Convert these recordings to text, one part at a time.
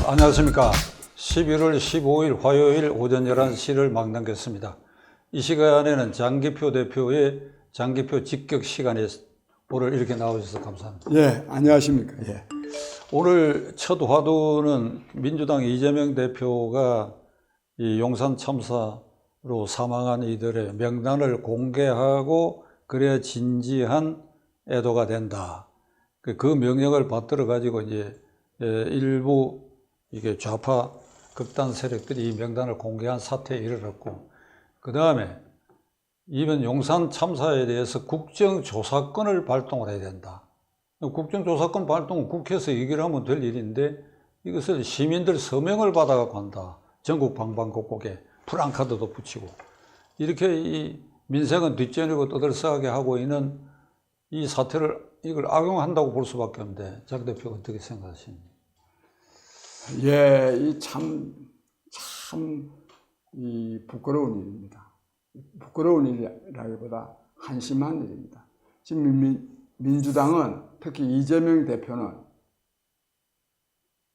안녕하십니까. 11월 15일 화요일 오전 11시를 막 넘겼습니다. 이 시간에는 장기표 대표의 장기표 직격 시간에 오늘 이렇게 나오셔서 감사합니다. 예, 안녕하십니까. 예. 오늘 첫 화두는 민주당 이재명 대표가 이 용산 참사로 사망한 이들의 명단을 공개하고 그래야 진지한 애도가 된다. 그 명령을 받들어 가지고 이제 일부 이게 좌파 극단 세력들이 이 명단을 공개한 사태에 이르렀고, 그 다음에 이번 용산 참사에 대해서 국정조사권을 발동을 해야 된다. 국정조사권 발동은 국회에서 얘기를 하면 될 일인데 이것을 시민들 서명을 받아갖고 한다. 전국 방방곡곡에 프랑카드도 붙이고 이렇게 이 민생은 뒷전이고 떠들썩하게 하고 있는 이 사태를 이걸 악용한다고 볼 수밖에 없는데 장 대표가 어떻게 생각하십니까? 예, 이 부끄러운 일입니다. 부끄러운 일이라기보다 한심한 일입니다. 지금 민주당은 특히 이재명 대표는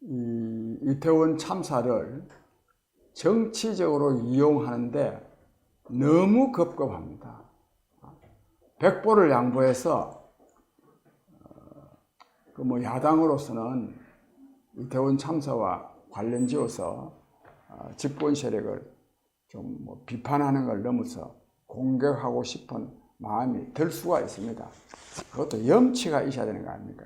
이 이태원 참사를 정치적으로 이용하는데 너무 급급합니다. 백보를 양보해서 야당으로서는 이태원 참사와 관련 지어서 집권 세력을 좀 비판하는 걸 넘어서 공격하고 싶은 마음이 들 수가 있습니다. 그것도 염치가 있어야 되는 거 아닙니까?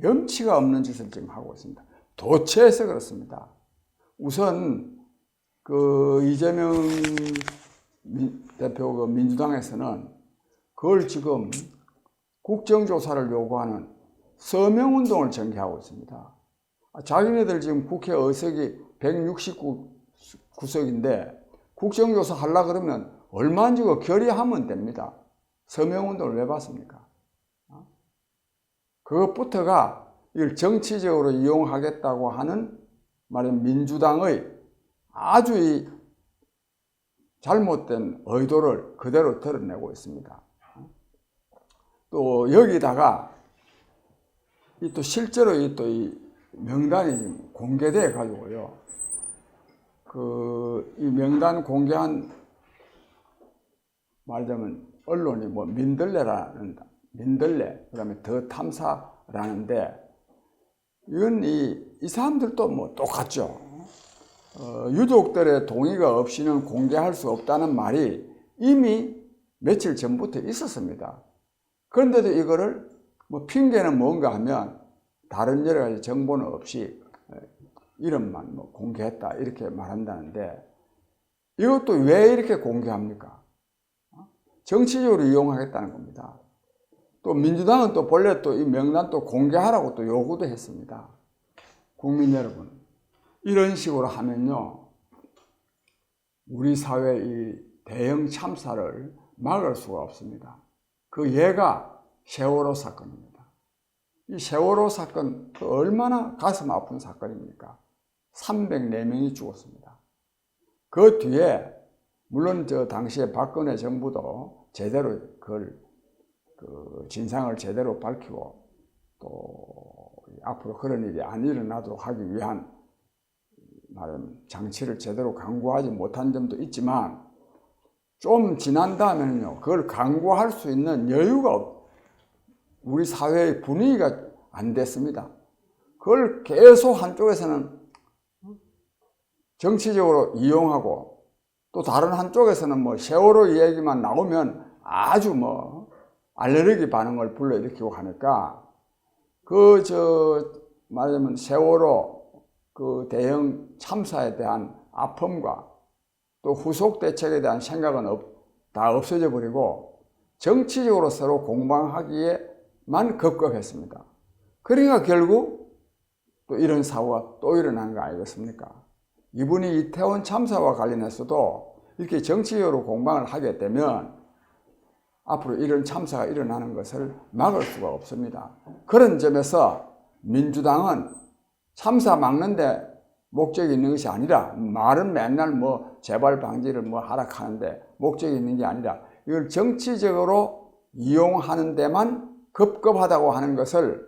염치가 없는 짓을 지금 하고 있습니다. 도체해서 그렇습니다. 우선 이재명 대표 민주당에서는 그걸 지금 국정조사를 요구하는 서명운동을 전개하고 있습니다. 자기네들 지금 국회 의석이 169석인데 국정조사 하려고 그러면 얼마인지 결의하면 됩니다. 서명운동을 왜 받습니까? 그것부터가 이걸 정치적으로 이용하겠다고 하는 민주당의 아주 이 잘못된 의도를 그대로 드러내고 있습니다. 또 여기다가 또 실제로 이 명단이 공개돼 가지고요. 이 명단 공개한 말하자면 언론이 민들레 그다음에 더 탐사라는데 이건 이 사람들도 똑같죠. 유족들의 동의가 없이는 공개할 수 없다는 말이 이미 며칠 전부터 있었습니다. 그런데도 이거를 핑계는 뭔가 하면 다른 여러 가지 정보는 없이 이름만 공개했다 이렇게 말한다는데 이것도 왜 이렇게 공개합니까? 정치적으로 이용하겠다는 겁니다. 또 민주당은 또 본래 또 이 명단 또 공개하라고 또 요구도 했습니다. 국민 여러분, 이런 식으로 하면요 우리 사회의 이 대형 참사를 막을 수가 없습니다. 그 예가 세월호 사건입니다. 이 세월호 사건 얼마나 가슴 아픈 사건입니까? 304명이 죽었습니다. 그 뒤에 물론 당시에 박근혜 정부도 제대로 그 진상을 제대로 밝히고 또 앞으로 그런 일이 안 일어나도록 하기 위한 장치를 제대로 강구하지 못한 점도 있지만 좀 지난 다음에는요 그걸 강구할 수 있는 여유가 우리 사회의 분위기가 안 됐습니다. 그걸 계속 한쪽에서는 정치적으로 이용하고 또 다른 한쪽에서는 세월호 얘기만 나오면 아주 알레르기 반응을 불러일으키고 하니까 말하자면 세월호 그 대형 참사에 대한 아픔과 또 후속 대책에 대한 생각은 다 없어져 버리고 정치적으로 서로 공방하기에만 급급했습니다. 그러니까 결국 또 이런 사고가 또 일어난 거 아니겠습니까? 이분이 이태원 참사와 관련해서도 이렇게 정치적으로 공방을 하게 되면 앞으로 이런 참사가 일어나는 것을 막을 수가 없습니다. 그런 점에서 민주당은 참사 막는데 목적이 있는 것이 아니라 말은 맨날 재발 방지를 하락하는데 목적이 있는 게 아니라 이걸 정치적으로 이용하는 데만 급급하다고 하는 것을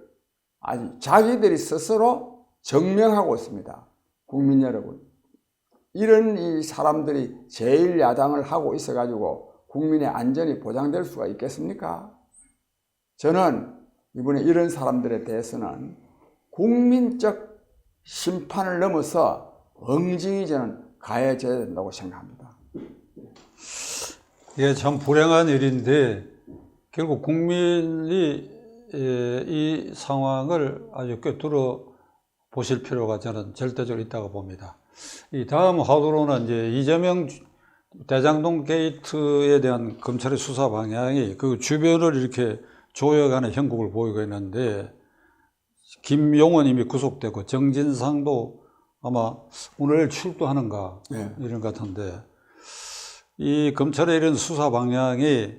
아주 자기들이 스스로 증명하고 있습니다. 국민 여러분, 이런 이 사람들이 제1야당을 하고 있어가지고 국민의 안전이 보장될 수가 있겠습니까? 저는 이번에 이런 사람들에 대해서는 국민적 심판을 넘어서 엉징이 저는 가해져야 된다고 생각합니다. 이게 참 불행한 일인데 결국 국민이 이 상황을 아주 꿰뚫어 보실 필요가 저는 절대적으로 있다고 봅니다. 이 다음 화두로는 이제 이재명 대장동 게이트에 대한 검찰의 수사 방향이 그 주변을 이렇게 조여가는 형국을 보이고 있는데, 김용원 이미 구속되고 정진상도 아마 오늘 출두하는가 네. 이런 것 같은데, 이 검찰의 이런 수사 방향이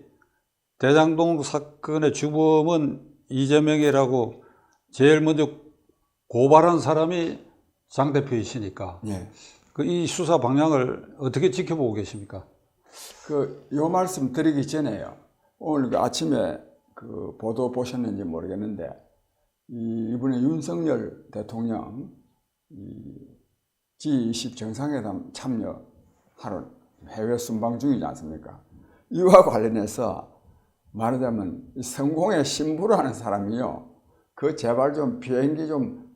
대장동 사건의 주범은 이재명이라고 제일 먼저 고발한 사람이 장 대표이시니까 네. 이 수사 방향을 어떻게 지켜보고 계십니까? 요 말씀 드리기 전에요. 오늘 아침에 그 보도 보셨는지 모르겠는데, 이번에 윤석열 대통령 G20 정상회담 참여하러 해외 순방 중이지 않습니까? 이와 관련해서 말하자면 성공의 신부라는 사람이요, 그 제발 좀 비행기 좀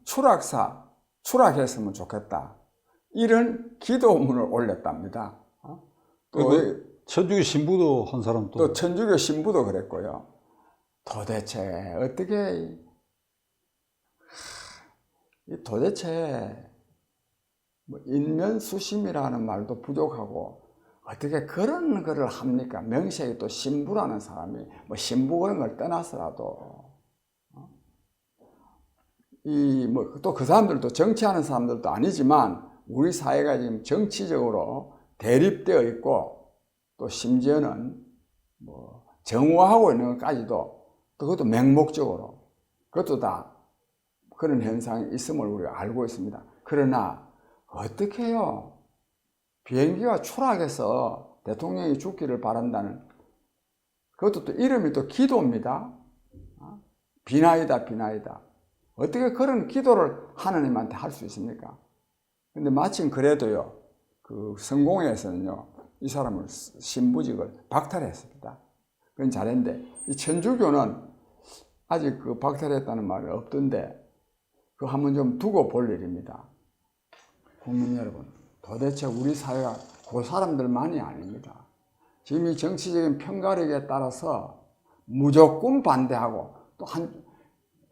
추락했으면 좋겠다, 이런 기도문을 올렸답니다. 또 천주교 신부도 한 사람 또 천주교 신부도 그랬고요. 도대체 뭐 인면수심이라는 말도 부족하고 어떻게 그런 거를 합니까? 명색이 또 신부라는 사람이, 뭐 신부 그런 걸 떠나서라도 뭐 또 그 사람들도 정치하는 사람들도 아니지만 우리 사회가 지금 정치적으로 대립되어 있고, 또 심지어는 뭐 정오하고 있는 것까지도, 또 그것도 맹목적으로, 그것도 다 그런 현상이 있음을 우리가 알고 있습니다. 그러나 어떻게 해요? 비행기가 추락해서 대통령이 죽기를 바란다는, 그것도 또 이름이 또 기도입니다. 비나이다, 비나이다. 어떻게 그런 기도를 하나님한테 할 수 있습니까? 근데 마침 그래도요, 그 성공회에서는요, 이 사람을 신부직을 박탈했습니다. 그건 잘했는데, 이 천주교는 아직 그 박탈했다는 말이 없던데, 그거 한번 좀 두고 볼 일입니다. 국민 여러분, 도대체 우리 사회가 그 사람들만이 아닙니다. 지금 이 정치적인 편가르기에 따라서 무조건 반대하고, 또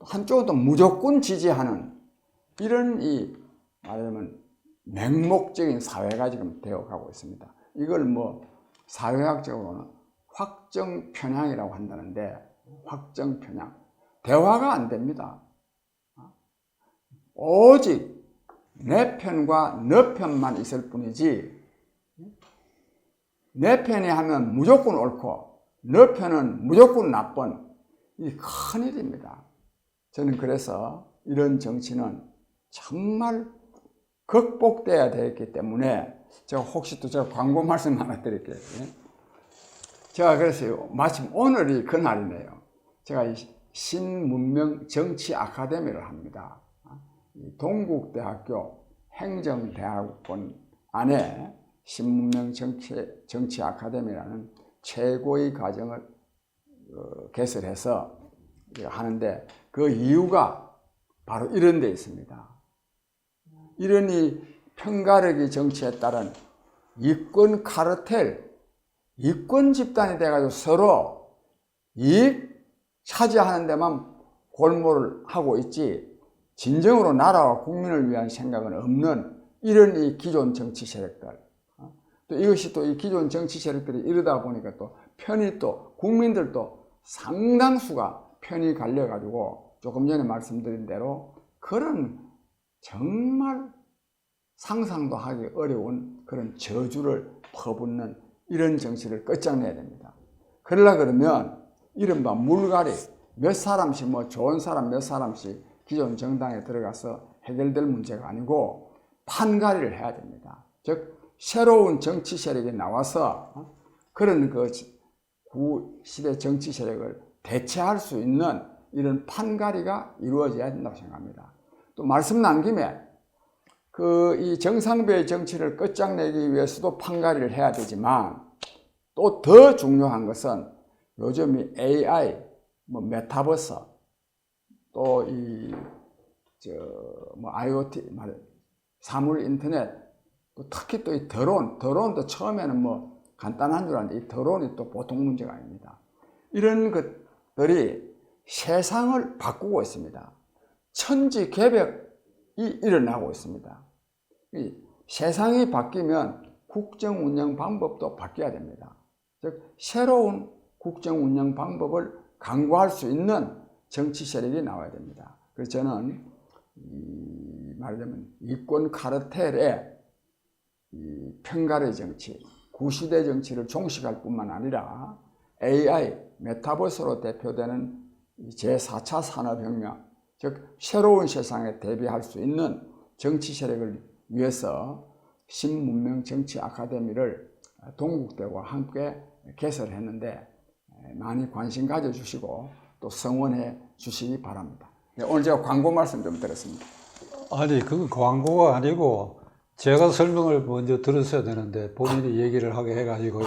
한쪽은 또 무조건 지지하는, 이런 말하자면 맹목적인 사회가 지금 되어가고 있습니다. 이걸 뭐 사회학적으로는 확정 편향이라고 한다는데, 확정 편향, 대화가 안 됩니다. 오직 내 편과 너 편만 있을 뿐이지, 내 편이 하면 무조건 옳고 너 편은 무조건 나쁜, 이 큰일입니다. 저는 그래서 이런 정치는 정말 극복돼야 되기 때문에, 제가 혹시 또 제가 광고 말씀 하나 드릴게요. 제가 그래서 마침 오늘이 그날이네요. 제가 이 신문명 정치 아카데미를 합니다. 동국대학교 행정대학원 안에 신문명 정치 아카데미라는 최고의 과정을 개설해서 하는데, 그 이유가 바로 이런 데 있습니다. 이런 이 편가르기 정치에 따른 이권 카르텔, 이권 집단이 돼가지고 서로 이익 차지하는 데만 골몰을 하고 있지, 진정으로 나라와 국민을 위한 생각은 없는 이런 이 기존 정치 세력들, 또 이것이 또 이 기존 정치 세력들이 이러다 보니까 또 편이, 또 국민들도 상당수가 편이 갈려가지고 조금 전에 말씀드린 대로 그런 정말 상상도 하기 어려운 그런 저주를 퍼붓는 이런 정치를 끝장내야 됩니다. 그러려 그러면 이른바 물갈이, 몇 사람씩, 뭐 좋은 사람 몇 사람씩 기존 정당에 들어가서 해결될 문제가 아니고 판가리를 해야 됩니다. 즉 새로운 정치 세력이 나와서 그런 그 구시대 정치 세력을 대체할 수 있는 이런 판가리가 이루어져야 된다고 생각합니다. 또 말씀 난 김에 이 정상배의 정치를 끝장내기 위해서도 판가리를 해야 되지만 또 더 중요한 것은 요즘 이 AI, 뭐 메타버스, 또 IoT, 사물 인터넷, 또 특히 또 이 드론도 처음에는 뭐 간단한 줄 알았는데 이 드론이 또 보통 문제가 아닙니다. 이런 것들이 세상을 바꾸고 있습니다. 천지개벽이 일어나고 있습니다. 이 세상이 바뀌면 국정 운영 방법도 바뀌어야 됩니다. 즉 새로운 국정 운영 방법을 강구할 수 있는 정치 세력이 나와야 됩니다. 그래서 저는 말하자면 이권 카르텔의 이 편가르 정치, 구시대 정치를 종식할 뿐만 아니라 AI, 메타버스로 대표되는 제4차 산업혁명, 즉 새로운 세상에 대비할 수 있는 정치 세력을 위해서 신문명 정치 아카데미를 동국대와 함께 개설했는데 많이 관심 가져주시고 또 성원해 주시기 바랍니다. 오늘 제가 광고 말씀 좀 드렸습니다. 아니, 그건 광고가 아니고 제가 설명을 먼저 들었어야 되는데 본인이 얘기를 하게 해가지고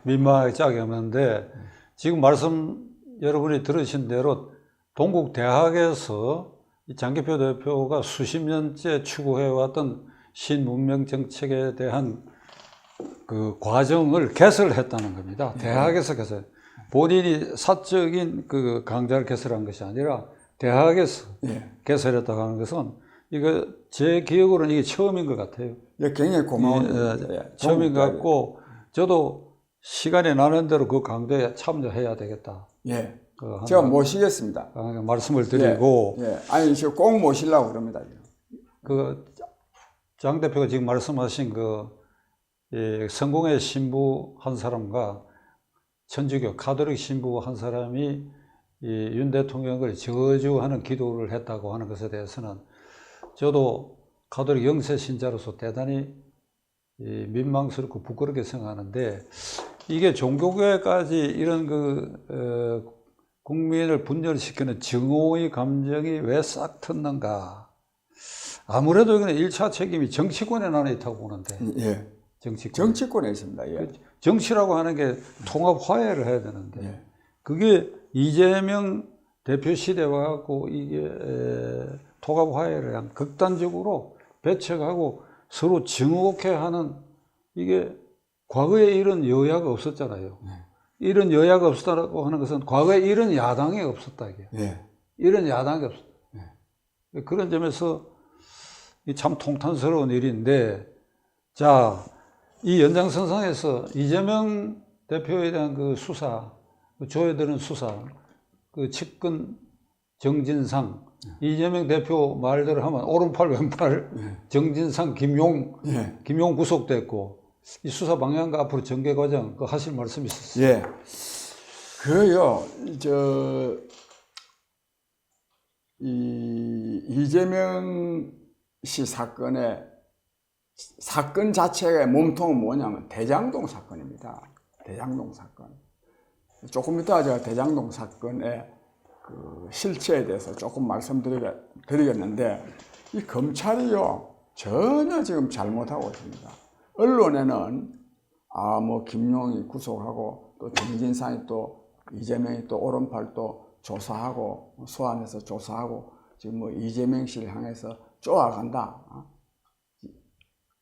민망하게 짝이 없는데 지금 말씀 여러분이 들으신 대로 동국대학에서 장기표 대표가 수십 년째 추구해왔던 신문명 정책에 대한 그 과정을 개설했다는 겁니다. 대학에서 개설. 본인이 사적인 그 강좌를 개설한 것이 아니라 대학에서 개설했다고 하는 것은 이거 제 기억으로는 이게 처음인 것 같아요. 굉장히 고마운 처음인 것 같고 저도 시간이 나는 대로 그 강좌에 참여해야 되겠다. 제가 모시겠습니다. 말씀을 드리고 아니 저 꼭 모시려고 그럽니다. 장 대표가 지금 말씀하신 성공의 신부 한 사람과 천주교 가톨릭 신부 한 사람이 윤 대통령을 저주하는 기도를 했다고 하는 것에 대해서는 저도 가톨릭 영세 신자로서 대단히 민망스럽고 부끄럽게 생각하는데 이게 종교계까지 이런 국민을 분열시키는 증오의 감정이 왜 싹 텄는가? 아무래도 이거는 1차 책임이 정치권에 나눠 있다고 보는데. 정치권에 있습니다. 정치라고 하는 게 통합 화해를 해야 되는데 그게 이재명 대표 시대와 갖고 이게 통합 화해를 한 극단적으로 배척하고 서로 증오케하는 이게 과거에 이런 여야가 없었잖아요. 이런 여야가 없었다고 하는 것은 과거에 이런 야당이 없었다 이게. 이런 야당이 없었다. 그런 점에서 참 통탄스러운 일인데, 자, 이 연장선상에서 이재명 대표에 대한 그 수사, 조회되는 수사, 그 측근 정진상, 이재명 대표 말대로 하면 오른팔 왼팔 정진상, 김용 구속됐고, 이 수사 방향과 앞으로 전개 과정 그 하실 말씀 있었어요? 이재명 씨 사건의 사건 자체의 몸통은 뭐냐면 대장동 사건입니다. 대장동 사건. 조금 이따 제가 대장동 사건의 그 실체에 대해서 조금 말씀드리겠는데 이 검찰이요 전혀 지금 잘못하고 있습니다. 언론에는 뭐 김용이 구속하고 또 정진상이 또 이재명이 또 오른팔 또 조사하고 소환해서 조사하고 지금 뭐 이재명 씨를 향해서 쪼아간다.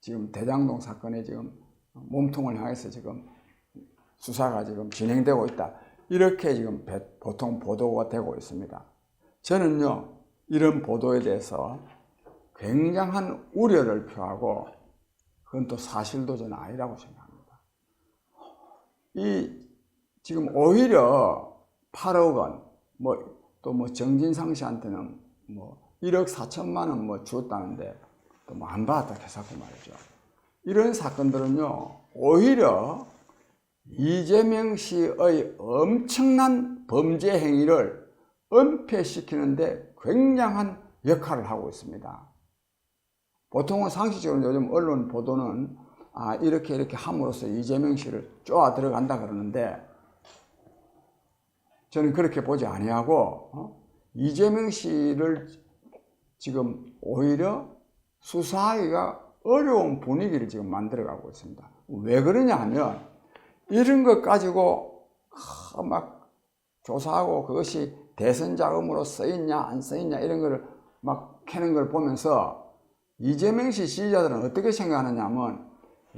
지금 대장동 사건에 지금 몸통을 향해서 지금 수사가 지금 진행되고 있다. 이렇게 지금 보통 보도가 되고 있습니다. 저는요, 이런 보도에 대해서 굉장한 우려를 표하고 그건 또 사실도 저는 아니라고 생각합니다. 지금 오히려 8억 원, 또 정진상 씨한테는 1억 4천만 원 주었다는데 또 안 받았다 해서고 말이죠. 이런 사건들은요, 오히려 이재명 씨의 엄청난 범죄 행위를 은폐시키는데 굉장한 역할을 하고 있습니다. 보통은 상식적으로 요즘 언론 보도는 이렇게 함으로써 이재명 씨를 쪼아 들어간다 그러는데 저는 그렇게 보지 아니하고 이재명 씨를 지금 오히려 수사하기가 어려운 분위기를 지금 만들어가고 있습니다. 왜 그러냐 하면 이런 것 가지고 막 조사하고 그것이 대선 자금으로 쓰였냐 안 쓰였냐 이런 거를 막 캐는 걸 보면서 이재명 씨 지지자들은 어떻게 생각하느냐 하면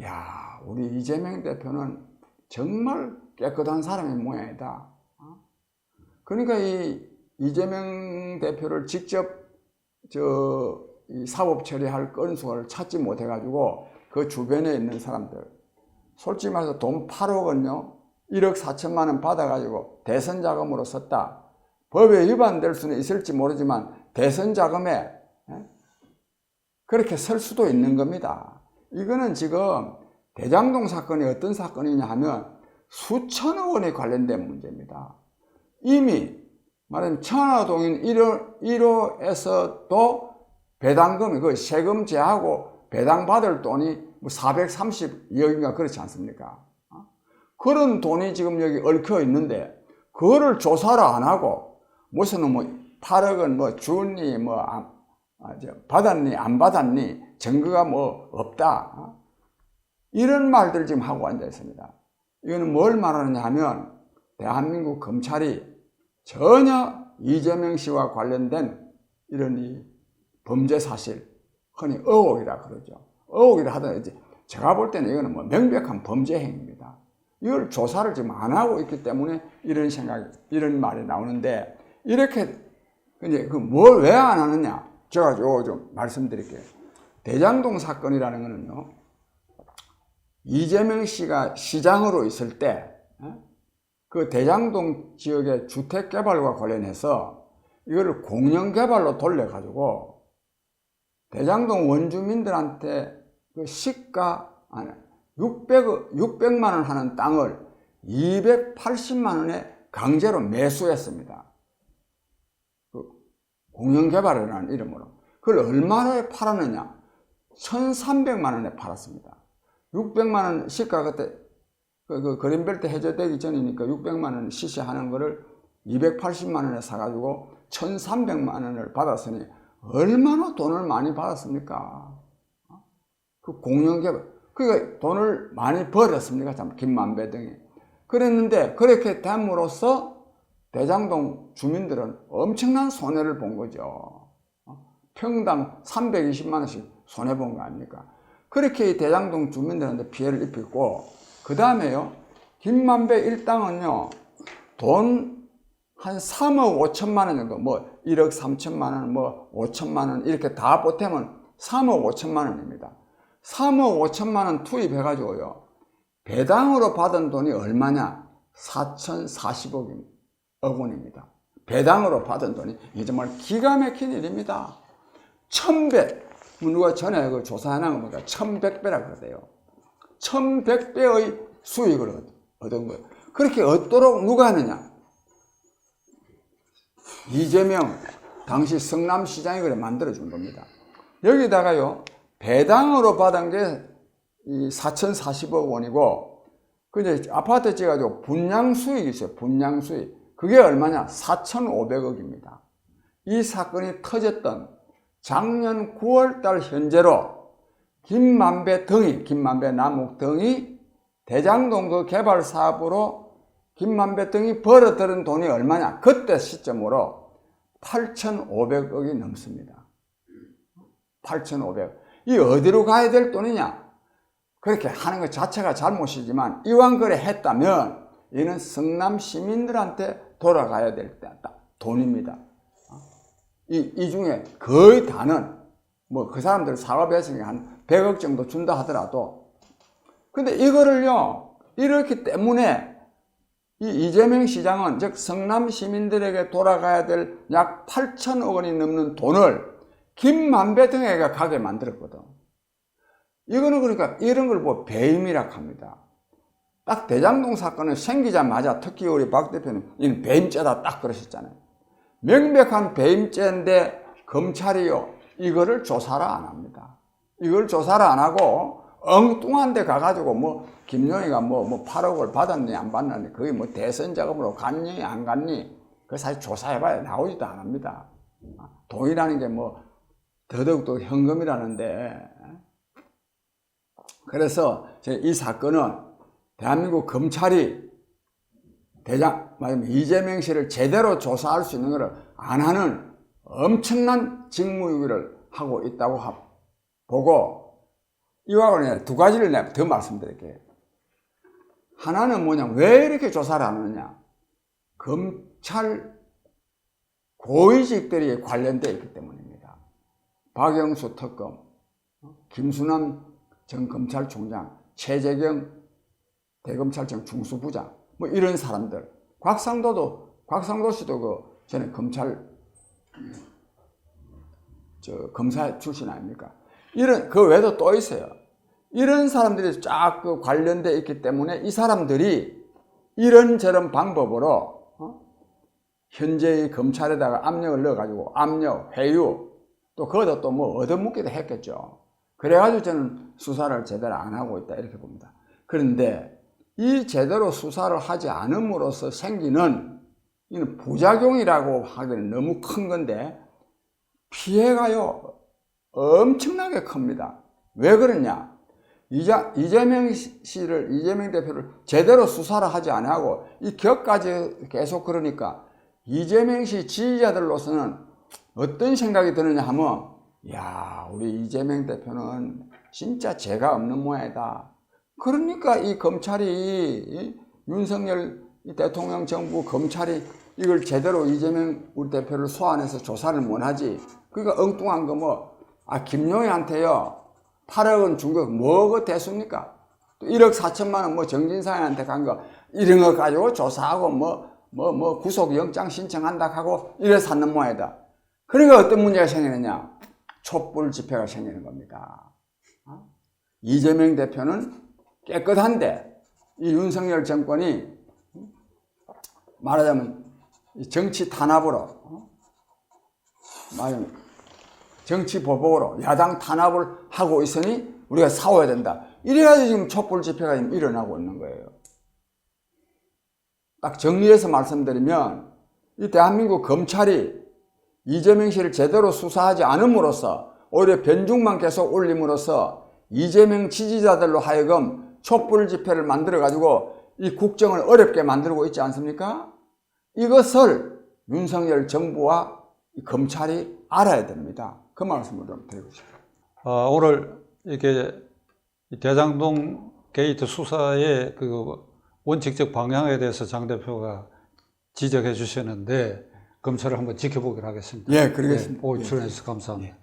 야, 우리 이재명 대표는 정말 깨끗한 사람의 모양이다. 그러니까 이 이재명 대표를 직접 이 사법 처리할 건수를 찾지 못해가지고 그 주변에 있는 사람들, 솔직히 말해서 돈 8억 원요, 1억 4천만 원 받아가지고 대선 자금으로 썼다. 법에 위반될 수는 있을지 모르지만 대선 자금에 그렇게 쓸 수도 있는 겁니다. 이거는 지금 대장동 사건이 어떤 사건이냐 하면 수천억 원이 관련된 문제입니다. 이미 말하자면 천화동인 1호에서도 배당금이 그 세금 제하고 배당받을 돈이 뭐 432억인가 그렇지 않습니까? 그런 돈이 지금 여기 얽혀 있는데 그거를 조사를 안 하고 무슨 뭐 8억은 뭐 주니 뭐 받았니 안 받았니 증거가 뭐 없다 이런 말들 지금 하고 앉아 있습니다. 이거는 뭘 말하느냐 하면 대한민국 검찰이 전혀 이재명 씨와 관련된 이런 이 범죄 사실, 흔히 의혹이라 그러죠. 의혹이라 하더라도 제가 볼 때는 이거는 뭐 명백한 범죄 행위입니다. 이걸 조사를 지금 안 하고 있기 때문에 이런 생각이, 이런 말이 나오는데 이렇게 이제 그 뭘 왜 안 하느냐? 제가 좀 말씀드릴게요. 대장동 사건이라는 거는요, 이재명 씨가 시장으로 있을 때 그 대장동 지역의 주택 개발과 관련해서 이거를 공영 개발로 돌려가지고 대장동 원주민들한테 그 시가 600만 원 하는 땅을 280만 원에 강제로 매수했습니다. 그 공영 개발이라는 이름으로. 그걸 얼마나 팔았느냐? 1,300만 원에 팔았습니다. 600만 원 시가 그때 그 그린벨트 해제되기 전이니까 600만 원 시세하는 거를 280만 원에 사가지고 1,300만 원을 받았으니 얼마나 돈을 많이 받았습니까? 그 공영개발, 그러니까 돈을 많이 벌었습니까? 참 김만배 등이. 그랬는데 그렇게 됨으로써 대장동 주민들은 엄청난 손해를 본 거죠. 평당 320만 원씩 손해본 거 아닙니까? 그렇게 대장동 주민들한테 피해를 입혔고 그 다음에요, 김만배 일당은요, 돈 한 3억 5천만 원 정도, 뭐 1억 3천만 원, 뭐 5천만 원 이렇게 다 보태면 3억 5천만 원입니다. 3억 5천만 원 투입해가지고요, 배당으로 받은 돈이 얼마냐? 4,040억 원입니다. 배당으로 받은 돈이 이게 정말 기가 막힌 일입니다. 1,100, 누가 전에 그 조사해놓은 거 보니까 1,100배라 그러대요. 1,100배의 수익을 얻은 거예요. 그렇게 얻도록 누가 하느냐? 이재명 당시 성남시장이 그래 만들어준 겁니다. 여기다가요, 배당으로 받은 게 이 4,040억 원이고, 근데 아파트 지어가지고 분양 수익이 있어요. 분양 수익. 그게 얼마냐? 4,500억입니다. 이 사건이 터졌던 작년 9월달 현재로 김만배 남욱 등이 대장동 그 개발 사업으로 김만배 등이 벌어들인 돈이 얼마냐? 그때 시점으로 8,500억이 넘습니다. 8,500억. 이 어디로 가야 될 돈이냐? 그렇게 하는 것 자체가 잘못이지만 이왕 그래 했다면 이는 성남 시민들한테 돌아가야 될 돈입니다. 이 중에 거의 다는 뭐 그 사람들 사업에서 한 100억 정도 준다 하더라도, 근데 이거를요, 이렇기 때문에 이 이재명 시장은, 즉 성남 시민들에게 돌아가야 될 약 8천억 원이 넘는 돈을 김만배 등에게 가게 만들었거든. 이거는 그러니까 이런 걸 뭐 배임이라고 합니다. 딱 대장동 사건은 생기자마자 특히 우리 박 대표는 이는 배임죄다 딱 그러셨잖아요. 명백한 배임죄인데 검찰이요, 이거를 조사를 안 합니다. 이걸 조사를 안 하고 엉뚱한 데 가가지고 뭐 김용희가 뭐 8억을 받았니 안 받았니, 그게 뭐 대선 자금으로 갔니 안 갔니, 그 사실 조사해봐야 나오지도 안 합니다. 돈이라는 게 뭐 더더욱도 현금이라는데, 그래서 이 사건은 대한민국 검찰이 말하자면 이재명 씨를 제대로 조사할 수 있는 것을 안 하는 엄청난 직무유기를 하고 있다고 보고, 이와 관련해 두 가지를 내가 더 말씀드릴게요. 하나는 뭐냐, 왜 이렇게 조사를 안 하느냐. 검찰 고위직들이 관련되어 있기 때문입니다. 박영수 특검, 김수남 전 검찰총장, 최재경 대검찰청 중수부장, 뭐 이런 사람들, 곽상도 씨도 전에 검사 출신 아닙니까? 그 외에도 또 있어요. 이런 사람들이 쫙 관련되어 있기 때문에 이 사람들이 이런저런 방법으로 현재의 검찰에다가 압력을 넣어가지고 회유, 또 그것도 또 뭐 얻어먹기도 했겠죠. 그래가지고 저는 수사를 제대로 안 하고 있다 이렇게 봅니다. 그런데 이 제대로 수사를 하지 않음으로써 생기는 이는 부작용이라고 하기는 너무 큰 건데 피해가요 엄청나게 큽니다. 왜 그러냐? 이재명 대표를 제대로 수사를 하지 않고 이 격까지 계속 그러니까 이재명 씨 지지자들로서는 어떤 생각이 드느냐 하면, 야, 우리 이재명 대표는 진짜 죄가 없는 모양이다. 그러니까 이 검찰이, 윤석열 대통령 정부 검찰이 이걸 제대로 이재명 우리 대표를 소환해서 조사를 못 하지. 그러니까 엉뚱한 거 김용희한테요 8억 원 준 거 뭐가 대수입니까? 또 1억 4천만 원 정진상한테 간 거 이런 거 가지고 조사하고 구속영장 신청한다 하고 이래서 샀는 모양이다. 그러니까 어떤 문제가 생기느냐? 촛불 집회가 생기는 겁니다. 이재명 대표는 깨끗한데 이 윤석열 정권이 말하자면 정치 탄압으로, 말하자면 정치 보복으로 야당 탄압을 하고 있으니 우리가 싸워야 된다. 이래가지고 지금 촛불 집회가 지금 일어나고 있는 거예요. 딱 정리해서 말씀드리면 이 대한민국 검찰이 이재명 씨를 제대로 수사하지 않음으로써 오히려 변죽만 계속 올림으로써 이재명 지지자들로 하여금 촛불 집회를 만들어가지고 이 국정을 어렵게 만들고 있지 않습니까? 이것을 윤석열 정부와 검찰이 알아야 됩니다. 그 말씀을 좀 드리고 싶어요. 오늘 이렇게 대장동 게이트 수사의 그 원칙적 방향에 대해서 장 대표가 지적해 주셨는데 검찰을 한번 지켜보기로 하겠습니다. 예, 그러겠습니다. 오늘 출연해주셔서 감사합니다.